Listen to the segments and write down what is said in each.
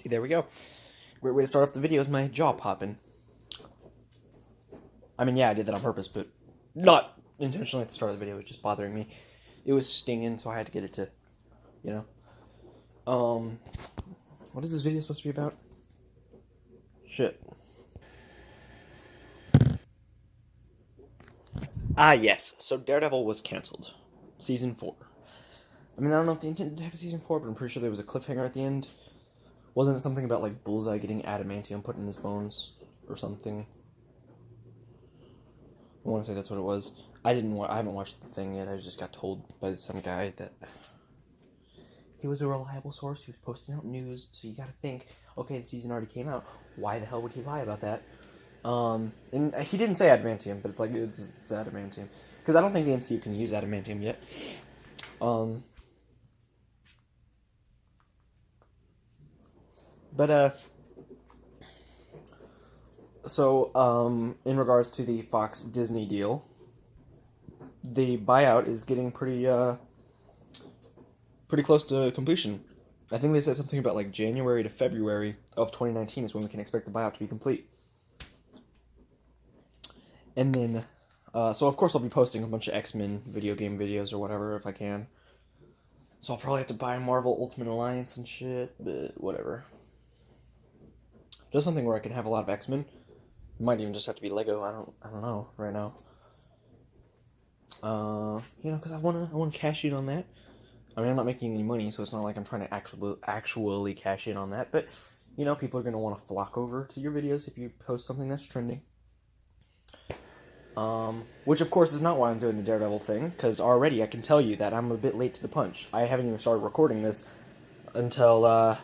See, there we go. Great way to start off the video is my jaw popping. I mean, yeah, I did that on purpose, but not intentionally at the start of the video. It was just bothering me. It was stinging, so I had to get it to, what is this video supposed to be about? Shit. Ah, yes. So Daredevil was canceled. Season 4. I mean, I don't know if they intended to have a Season 4, but I'm pretty sure there was a cliffhanger at the end. Wasn't it something about, like, Bullseye getting adamantium put in his bones? Or something? I want to say that's what it was. I haven't watched the thing yet. I just got told by some guy that he was a reliable source. He was posting out news, so you gotta think, okay, the season already came out. Why the hell would he lie about that? And he didn't say adamantium, but it's like, it's adamantium. Because I don't think the MCU can use adamantium yet. So, in regards to the Fox Disney deal, the buyout is getting pretty close to completion. I think they said something about like January to February of 2019 is when we can expect the buyout to be complete. And then, so of course I'll be posting a bunch of X-Men video game videos or whatever if I can. So I'll probably have to buy Marvel Ultimate Alliance and shit, but whatever. Just something where I can have a lot of X-Men. It might even just have to be Lego. I don't know right now. Because I wanna cash in on that. I mean, I'm not making any money, so it's not like I'm trying to actually cash in on that. But people are gonna want to flock over to your videos if you post something that's trending. Which of course is not why I'm doing the Daredevil thing, because already I can tell you that I'm a bit late to the punch. I haven't even started recording this until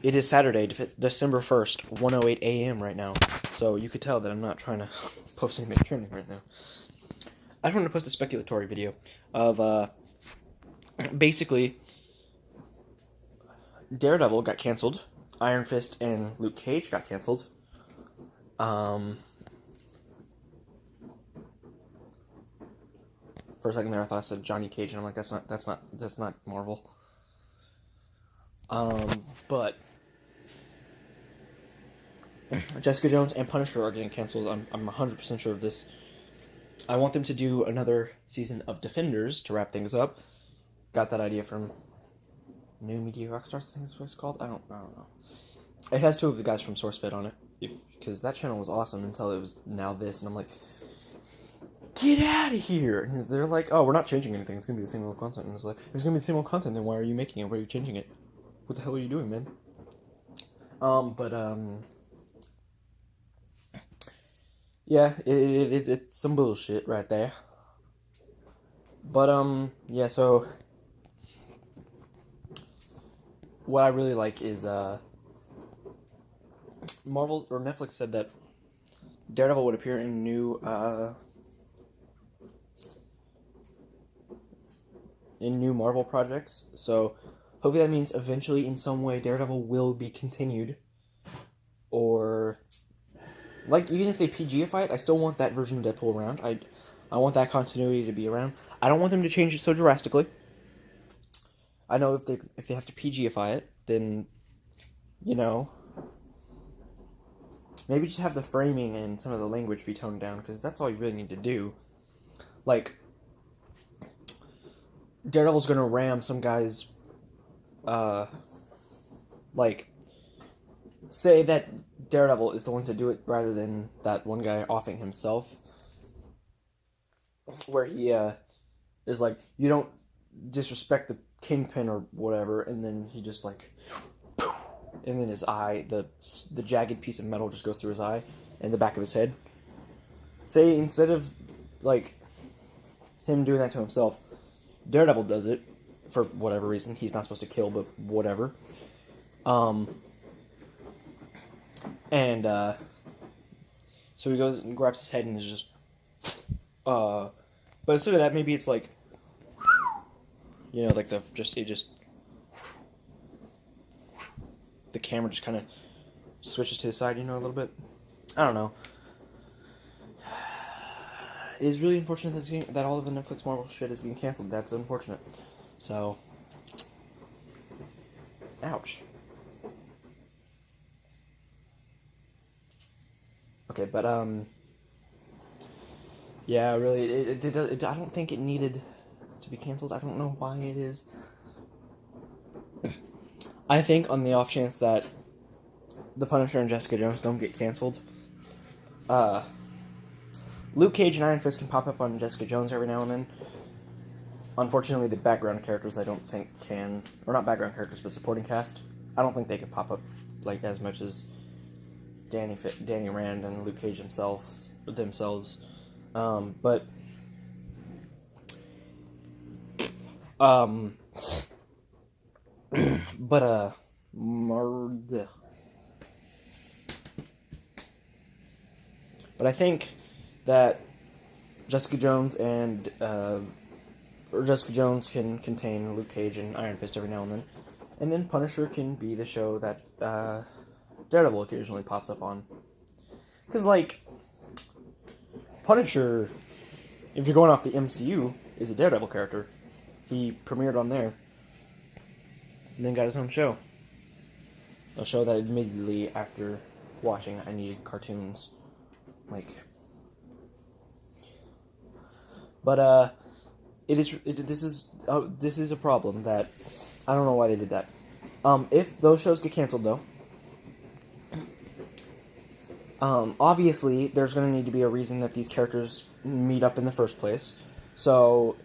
it is Saturday, December 1st, 1:08 a.m. right now. So you could tell that I'm not trying to post anything trending right now. I just wanted to post a speculatory video of, basically, Daredevil got canceled, Iron Fist and Luke Cage got canceled, for a second there I thought I said Johnny Cage, and I'm like, that's not Marvel. But Jessica Jones and Punisher are getting canceled. I'm 100% sure of this. I want them to do another season of Defenders to wrap things up. Got that idea from New Media Rockstars, I think that's what it's called. I don't know. It has two of the guys from SourceFed on it, because that channel was awesome until it was now this, and I'm like, get out of here! And they're like, oh, we're not changing anything. It's gonna be the same old content. And it's like, it's gonna be the same old content. Then why are you making it? Why are you changing it? What the hell are you doing, man? Yeah, it's some bullshit right there. But, yeah, so what I really like is, Marvel, or Netflix said that Daredevil would appear in new Marvel projects, so hopefully that means eventually in some way Daredevil will be continued, or like, even if they PGify it, I still want that version of Deadpool around. I want that continuity to be around. I don't want them to change it so drastically. I know if they have to PGify it, then, maybe just have the framing and some of the language be toned down, because that's all you really need to do. Like, Daredevil's gonna ram some guy's, say that Daredevil is the one to do it rather than that one guy offing himself, where he is like, you don't disrespect the Kingpin or whatever, and then he just like, and then his eye, the jagged piece of metal just goes through his eye and the back of his head. Say instead of like him doing that to himself, Daredevil does it for whatever reason. He's not supposed to kill, but whatever. So he goes and grabs his head and is just, but instead of that, maybe it's like, like the camera just kind of switches to the side, a little bit. I don't know. It is really unfortunate that all of the Netflix Marvel shit is being canceled. That's unfortunate. So, ouch. Okay, but yeah, really, I don't think it needed to be canceled. I don't know why it is. I think on the off chance that The Punisher and Jessica Jones don't get canceled, Luke Cage and Iron Fist can pop up on Jessica Jones every now and then. Unfortunately, the background characters I don't think can, or not background characters, but supporting cast, I don't think they can pop up like as much as Danny Rand and Luke Cage themselves. But I think that Jessica Jones can contain Luke Cage and Iron Fist every now and then Punisher can be the show that Daredevil occasionally pops up on. Because, like, Punisher, if you're going off the MCU, is a Daredevil character. He premiered on there, and then got his own show. A show that admittedly, after watching, I needed cartoons. But this is a problem that I don't know why they did that. If those shows get canceled, though, obviously there's going to need to be a reason that these characters meet up in the first place. So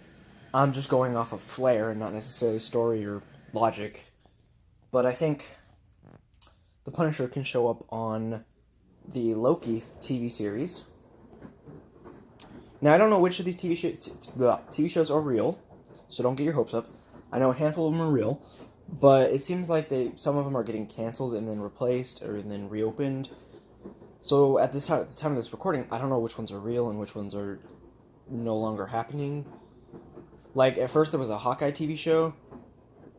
I'm just going off of flair and not necessarily story or logic. But I think the Punisher can show up on the Loki TV series. Now, I don't know which of these TV shows are real, so don't get your hopes up. I know a handful of them are real, but it seems like some of them are getting canceled and then replaced or then reopened. So at the time of this recording, I don't know which ones are real and which ones are no longer happening. Like, at first there was a Hawkeye TV show,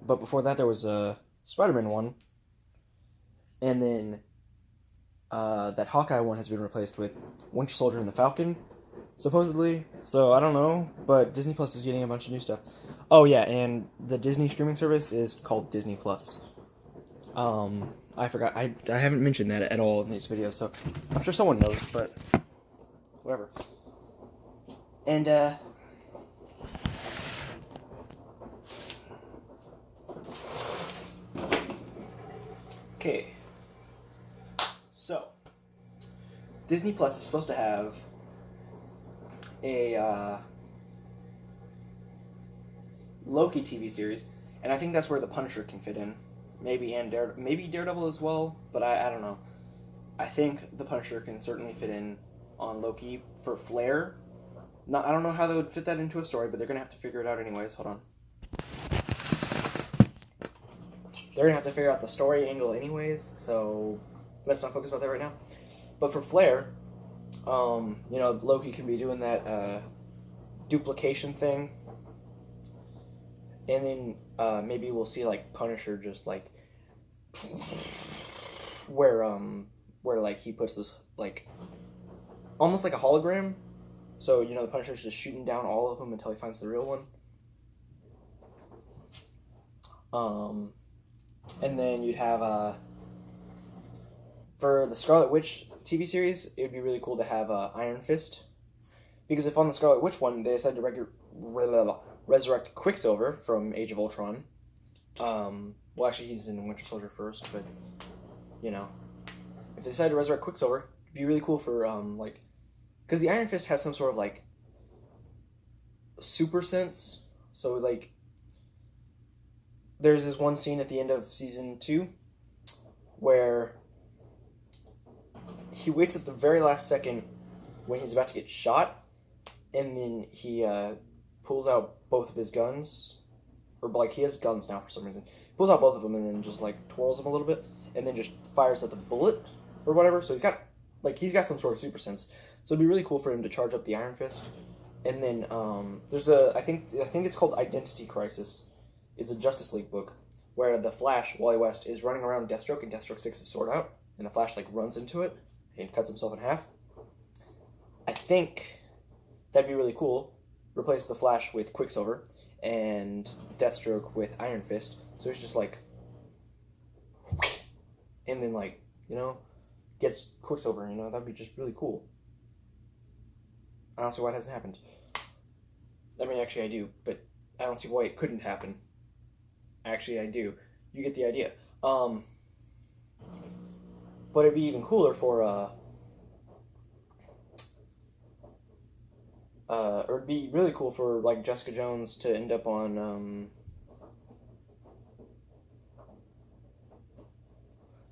but before that there was a Spider-Man one, and then that Hawkeye one has been replaced with Winter Soldier and the Falcon, supposedly. So I don't know, but Disney Plus is getting a bunch of new stuff. Oh yeah, and the Disney streaming service is called Disney Plus. I forgot. I haven't mentioned that at all in these videos, so I'm sure someone knows, but whatever. And okay. So Disney Plus is supposed to have a Loki TV series, and I think that's where the Punisher can fit in. Maybe Daredevil as well, but I don't know. I think the Punisher can certainly fit in on Loki for flair. I don't know how they would fit that into a story, but they're gonna have to figure it out anyways. Hold on. They're gonna have to figure out the story angle anyways, so let's not focus about that right now. But for flair, Loki can be doing that duplication thing, and then maybe we'll see like Punisher just like where like he puts this like almost like a hologram. So the Punisher's just shooting down all of them until he finds the real one. And then you'd have for the Scarlet Witch TV series, it would be really cool to have Iron Fist, because if on the Scarlet Witch one they decide to resurrect Quicksilver from Age of Ultron, well, actually he's in Winter Soldier first, but if they decide to resurrect Quicksilver, it'd be really cool for because the Iron Fist has some sort of like super sense. So like there's this one scene at the end of season 2 where he waits at the very last second when he's about to get shot, and then he pulls out both of his guns, or like he has guns now for some reason. He pulls out both of them and then just like twirls them a little bit, and then just fires at the bullet or whatever. So he's got some sort of super sense. So it'd be really cool for him to charge up the Iron Fist. And then there's I think it's called Identity Crisis. It's a Justice League book where the Flash, Wally West, is running around Deathstroke, and Deathstroke takes his sword out, and the Flash like runs into it and cuts himself in half. I think that'd be really cool. Replace the Flash with Quicksilver and Deathstroke with Iron Fist. So it's just like, and then like gets Quicksilver. That'd be just really cool. I don't see why it hasn't happened. I mean, actually, I do, but I don't see why it couldn't happen. Actually, I do. You get the idea. But it'd be even cooler for or it'd be really cool for like Jessica Jones to end up on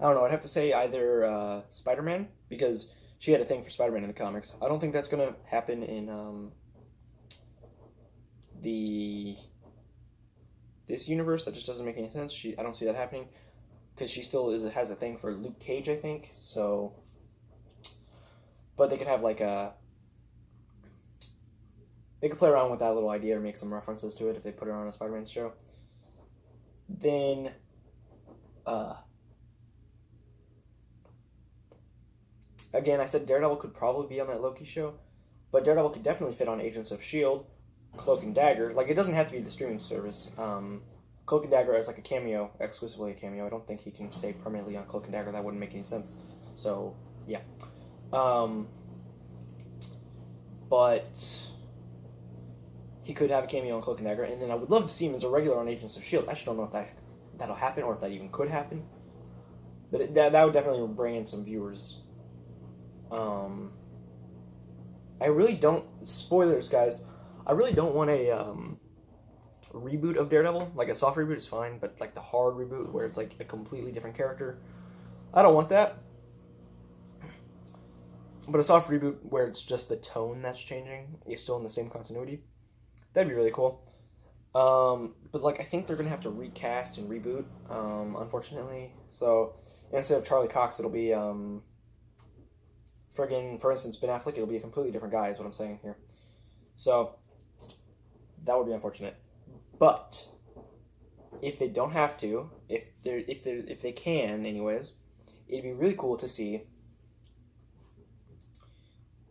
I don't know. I'd have to say either Spider-Man, because she had a thing for Spider-Man in the comics. I don't think that's gonna happen in this universe. That just doesn't make any sense. I don't see that happening, because she still has a thing for Luke Cage, I think. So, but they could have like they could play around with that little idea or make some references to it if they put it on a Spider-Man show. Then, again, I said Daredevil could probably be on that Loki show, but Daredevil could definitely fit on Agents of S.H.I.E.L.D., Cloak and Dagger. Like, it doesn't have to be the streaming service. Cloak and Dagger as like a cameo, exclusively a cameo. I don't think he can stay permanently on Cloak and Dagger. That wouldn't make any sense. So, yeah. But he could have a cameo on Cloak and Dagger, and then I would love to see him as a regular on Agents of S.H.I.E.L.D. I just don't know if that'll happen or if that even could happen. But that would definitely bring in some viewers. I really don't... Spoilers, guys. I really don't want a reboot of Daredevil. Like, a soft reboot is fine, but like the hard reboot where it's like a completely different character, I don't want that. But a soft reboot where it's just the tone that's changing, you're still in the same continuity, that'd be really cool. But like, I think they're gonna have to recast and reboot, unfortunately. So instead of Charlie Cox, it'll be for instance, Ben Affleck. It'll be a completely different guy, is what I'm saying here. So that would be unfortunate. But if they don't have to, if they can, anyways, it'd be really cool to see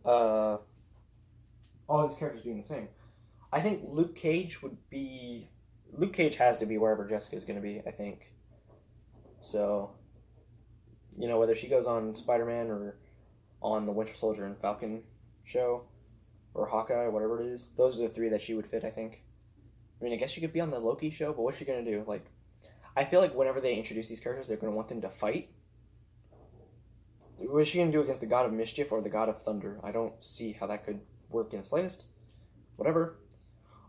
all these characters being the same. I think Luke Cage has to be wherever Jessica's going to be, I think. So, whether she goes on Spider-Man or on the Winter Soldier and Falcon show or Hawkeye, whatever it is, those are the three that she would fit, I think. I mean, I guess she could be on the Loki show, but what's she going to do? Like, I feel like whenever they introduce these characters, they're going to want them to fight. What is she going to do against the God of Mischief or the God of Thunder? I don't see how that could work in the slightest. Whatever.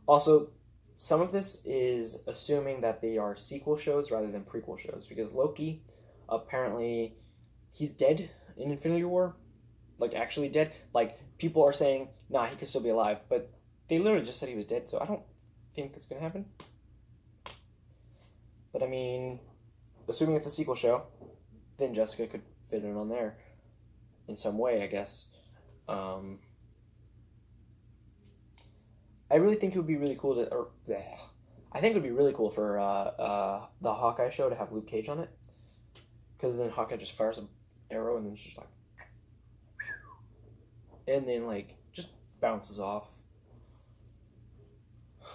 Also, some of this is assuming that they are sequel shows rather than prequel shows, because Loki, apparently, he's dead in Infinity War. Like, actually dead. Like, people are saying, nah, he could still be alive, but they literally just said he was dead, so I don't think that's going to happen. But, I mean, assuming it's a sequel show, then Jessica could fit in on there in some way, I guess. I really think it would be really cool I think it would be really cool for the Hawkeye show to have Luke Cage on it, because then Hawkeye just fires an arrow and then it's just like, and then like just bounces off.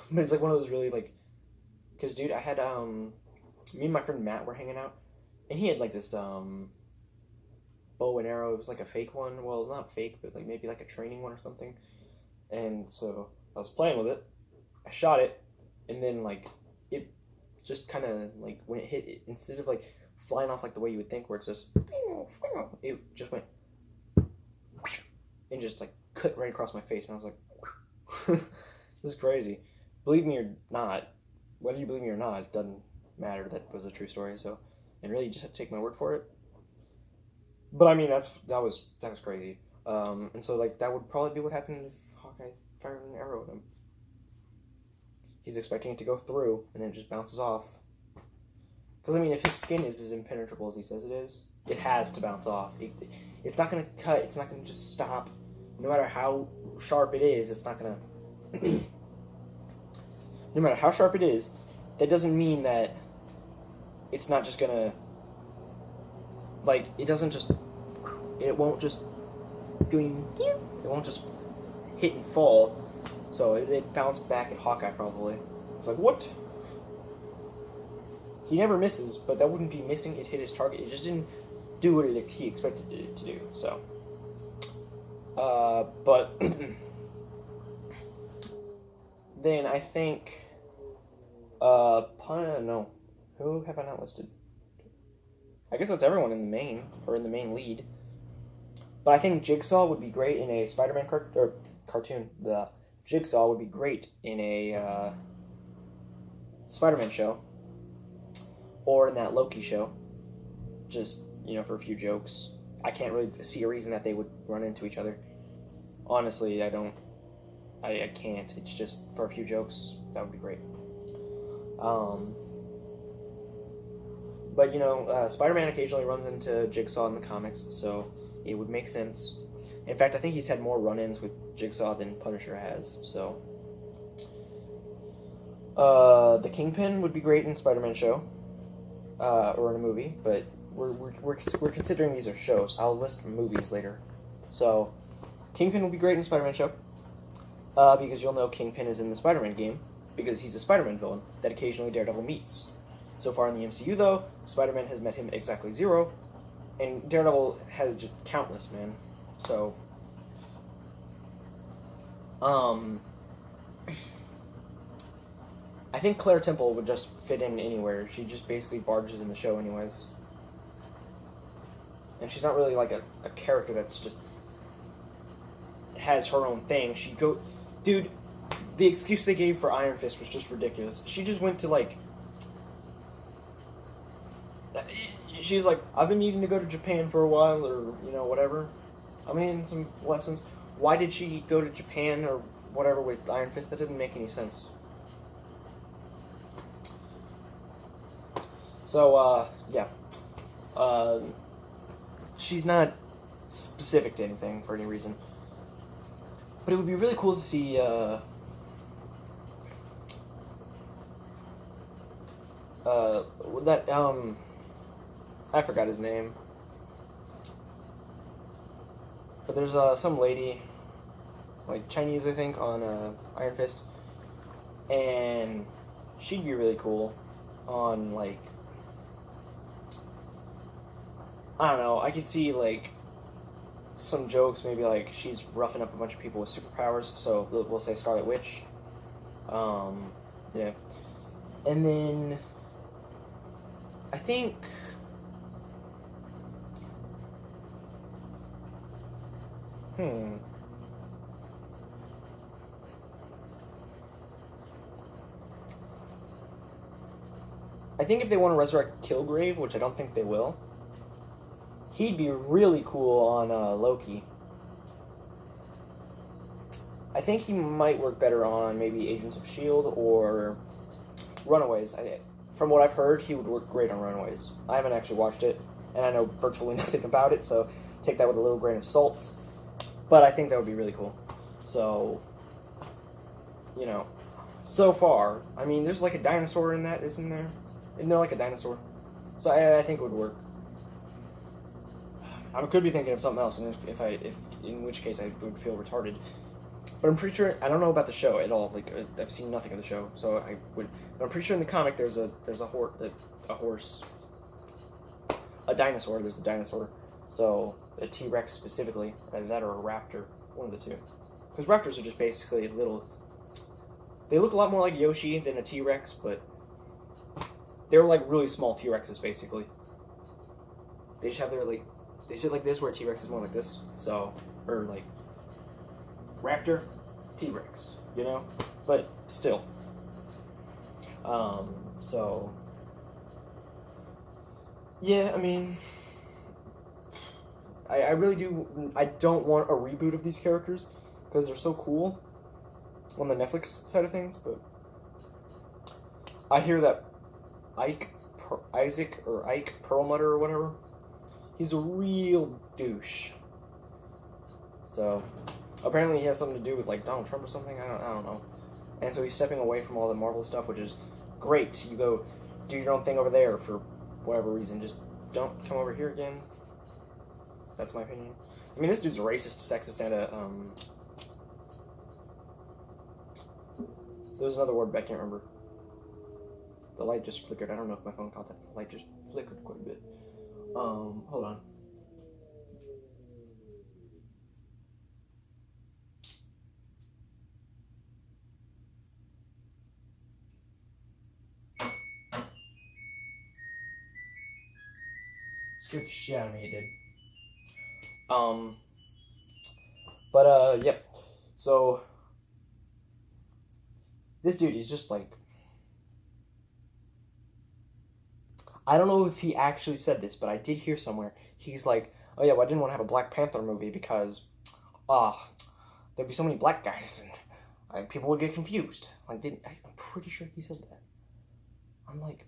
But it's like one of those really like, because dude, I had me and my friend Matt were hanging out, and he had like this bow and arrow. It was like a fake one. Well, not fake, but like maybe like a training one or something. And so I was playing with it. I shot it, and then like it just kind of like when it hit, instead of like flying off like the way you would think, where it's just, it just went and just like cut right across my face, and I was like, this is crazy. Believe me or not, whether you believe me or not, it doesn't matter. That was a true story. So, and really, you just have to take my word for it. But I mean, that was crazy. And so like that would probably be what happened if Hawkeye fired an arrow at him. He's expecting it to go through, and then it just bounces off. Because I mean, if his skin is as impenetrable as he says it is, it has to bounce off. It's not going to cut. It's not going to just stop. No matter how sharp it is, it's not going to. No matter how sharp it is, that doesn't mean that it's not just going to. Like, it doesn't just. It won't just. It won't just hit and fall. So it bounced back at Hawkeye probably. It's like, what? He never misses, but that wouldn't be missing. It hit his target. It just didn't do what he expected it to do. So, but then I think, no, who have I not listed? I guess that's everyone in the main lead. But I think Jigsaw would be great in a Spider-Man cartoon. The Jigsaw would be great in a Spider-Man show, or in that Loki show. Just, for a few jokes. I can't really see a reason that they would run into each other. Honestly, I don't. I can't. It's just for a few jokes. That would be great. But Spider-Man occasionally runs into Jigsaw in the comics, so it would make sense. In fact, I think he's had more run-ins with Jigsaw than Punisher has. So, the Kingpin would be great in Spider-Man show, or in a movie. But we're considering these are shows. I'll list movies later. So, Kingpin would be great in Spider-Man show, because you'll know Kingpin is in the Spider-Man game because he's a Spider-Man villain that occasionally Daredevil meets. So far in the MCU, though, Spider-Man has met him exactly 0, and Daredevil has just countless, man. So, I think Claire Temple would just fit in anywhere. She just basically barges in the show anyways. And she's not really like a character that's just has her own thing. Dude, the excuse they gave for Iron Fist was just ridiculous. She just went to she's like, I've been needing to go to Japan for a while, or, whatever. I'm in some lessons. Why did she go to Japan or whatever with Iron Fist? That didn't make any sense. So, yeah. She's not specific to anything for any reason. But it would be really cool to see, I forgot his name. But there's, some lady, Chinese, I think, on, Iron Fist. And she'd be really cool on, I don't know, I could see, some jokes, maybe, she's roughing up a bunch of people with superpowers, so we'll say Scarlet Witch. Yeah. And then, I think, I think if they want to resurrect Kilgrave, which I don't think they will, he'd be really cool on Loki. I think he might work better on maybe Agents of S.H.I.E.L.D. or Runaways. From what I've heard, he would work great on Runaways. I haven't actually watched it, and I know virtually nothing about it, so take that with a little grain of salt. But I think that would be really cool. So, so far, I mean, there's a dinosaur in that, isn't there? Isn't there a dinosaur? So I think it would work. I could be thinking of something else, and in which case I would feel retarded. But I'm pretty sure, I don't know about the show at all. I've seen nothing of the show, so I would. But I'm pretty sure in the comic there's a dinosaur. There's a dinosaur. So a T-Rex specifically, either that or a raptor, one of the two. Because raptors are just basically little. They look a lot more like Yoshi than a T-Rex, but they're really small T-Rexes basically. They just have their they sit like this, where a T-Rex is more like this. So, or raptor, T-Rex, but still. So, yeah, I mean, I really do, I don't want a reboot of these characters, because they're so cool on the Netflix side of things, but I hear that Ike Perlmutter or whatever, he's a real douche. So, apparently he has something to do with Donald Trump or something. I don't know. And so he's stepping away from all the Marvel stuff, which is great. You go do your own thing over there for whatever reason. Just don't come over here again. That's my opinion. I mean, this dude's a racist, sexist, and there's another word, but I can't remember. The light just flickered. I don't know if my phone caught that. The light just flickered quite a bit. Hold on. Scared the shit out of me, it did. Yep. So, this dude, he's just like... I don't know if he actually said this, but I did hear somewhere. He's like, oh yeah, well, I didn't want to have a Black Panther movie because, there'd be so many black guys and people would get confused. I'm pretty sure he said that. I'm like...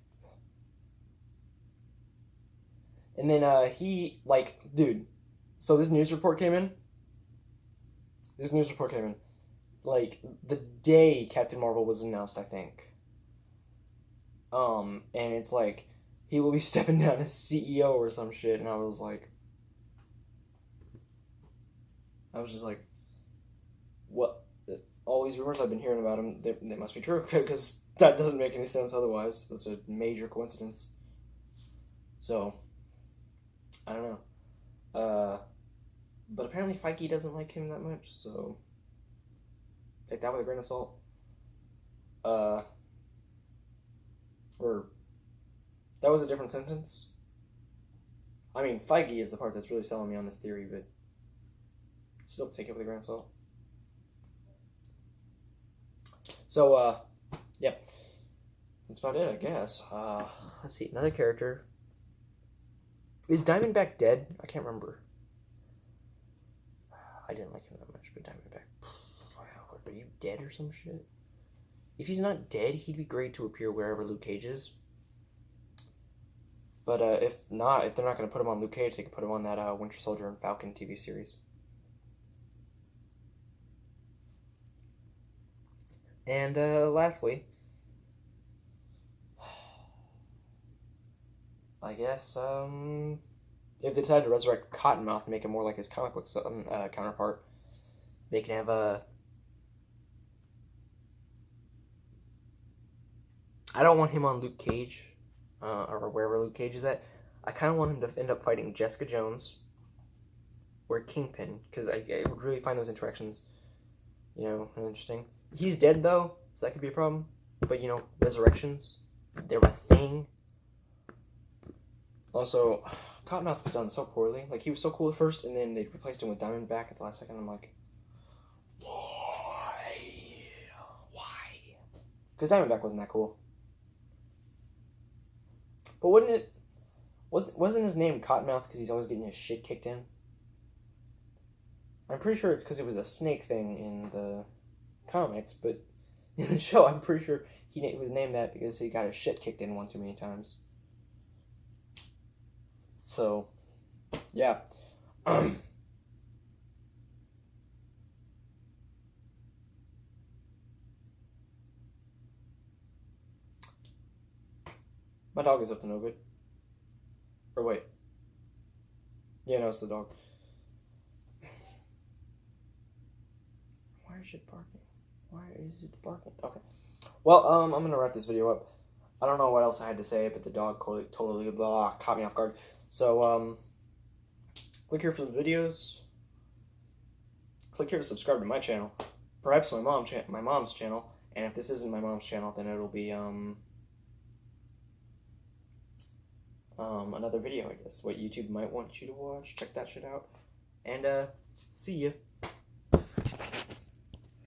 And then, he, like, dude, so this news report came in. Like, the day Captain Marvel was announced, I think. And it's like, he will be stepping down as CEO or some shit, and I was just like, what? All these rumors I've been hearing about him, they must be true, because that doesn't make any sense otherwise. That's a major coincidence. So, I don't know. But apparently Feige doesn't like him that much, so take that with a grain of salt. Or that was a different sentence. I mean, Feige is the part that's really selling me on this theory, but still take it with a grain of salt. So, yeah. That's about it, I guess. Let's see, another character. Is Diamondback dead? I can't remember. I didn't like him that much, but Diamondback... Are you dead or some shit? If he's not dead, he'd be great to appear wherever Luke Cage is. But if not, if they're not going to put him on Luke Cage, they could put him on that Winter Soldier and Falcon TV series. And lastly, I guess if they decide to resurrect Cottonmouth and make him more like his comic book counterpart, they can have a... I don't want him on Luke Cage, or wherever Luke Cage is at. I kind of want him to end up fighting Jessica Jones or Kingpin, because I would really find those interactions, really interesting. He's dead, though, so that could be a problem. But, resurrections, they're a thing. Also, Cottonmouth was done so poorly. Like, he was so cool at first, and then they replaced him with Diamondback at the last second. I'm like, why? Because Diamondback wasn't that cool. But wasn't his name Cottonmouth because he's always getting his shit kicked in? I'm pretty sure it's because it was a snake thing in the comics, but in the show, I'm pretty sure he was named that because he got his shit kicked in one too many times. So, yeah. My dog is up to no good. Or wait. Yeah, no, it's the dog. Why is it barking? Why is it barking? Okay. Well, I'm gonna wrap this video up. I don't know what else I had to say, but the dog totally caught me off guard. So, click here for the videos. Click here to subscribe to my channel. Perhaps my mom's channel. And if this isn't my mom's channel, then it'll be, another video, I guess. What YouTube might want you to watch. Check that shit out. And, see ya.